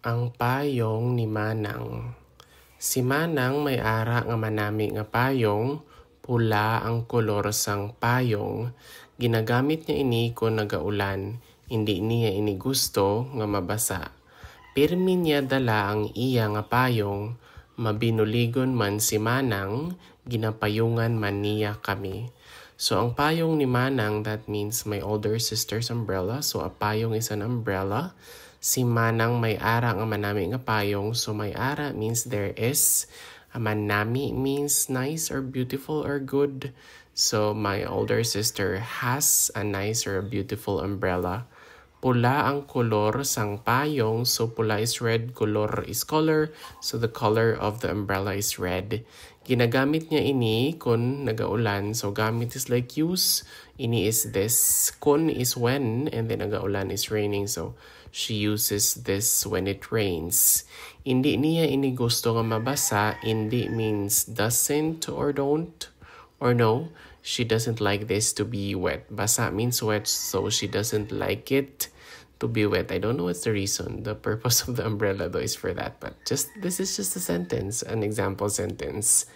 Ang payong ni Manang. Si Manang may ara nga manami nga payong, pula ang kolor sang payong. Ginagamit niya ini kung nagaulan, hindi niya ini gusto nga mabasa. Pirmi niya dala ang iya nga payong, mabinuligon man si Manang, ginapayungan man niya kami. So ang payong ni Manang, that means my older sister's umbrella. So a payong is an umbrella. Si Manang may ara nga manami nga payong. So may ara means there is. A manami means nice or beautiful or good. So my older sister has a nice or a beautiful umbrella. Pula ang kolor sang payong. So pula is red, color is color. So the color of the umbrella is red. Ginagamit niya ini kung nagaulan. So gamit is like use. Ini is this. Kun is when, and then nagaulan is raining. So she uses this when it rains. Hindi niya ini gusto nga mabasa. Hindi means doesn't or don't or no. She doesn't like this to be wet. Basa means wet, so she doesn't like it to be wet. I don't know what's the reason. The purpose of the umbrella though is for that. But this is just a sentence, an example sentence.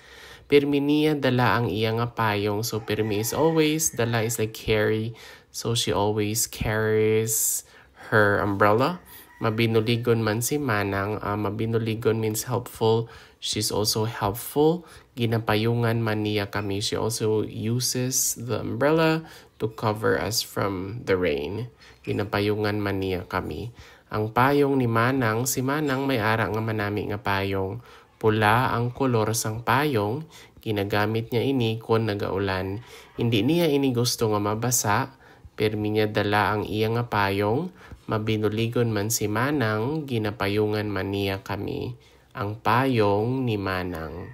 Pirmi niya dala ang iya nga payong. So pirmi is always, dala is like carry. So she always carries her umbrella. Mabinuligon man si Manang. Mabinuligon means helpful. She's also helpful. Ginapayungan man niya kami. She also uses the umbrella to cover us from the rain. Ginapayungan man niya kami. Ang payong ni Manang, si Manang may ara nga manami nga payong. Pula ang kolor sang payong. Ginagamit niya ini kung nagaulan. Hindi niya ini gusto nga mabasa. Pirmi niya dala ang iya nga payong. Mabinuligon man si Manang, ginapayungan man niya kami. Ang payong ni Manang.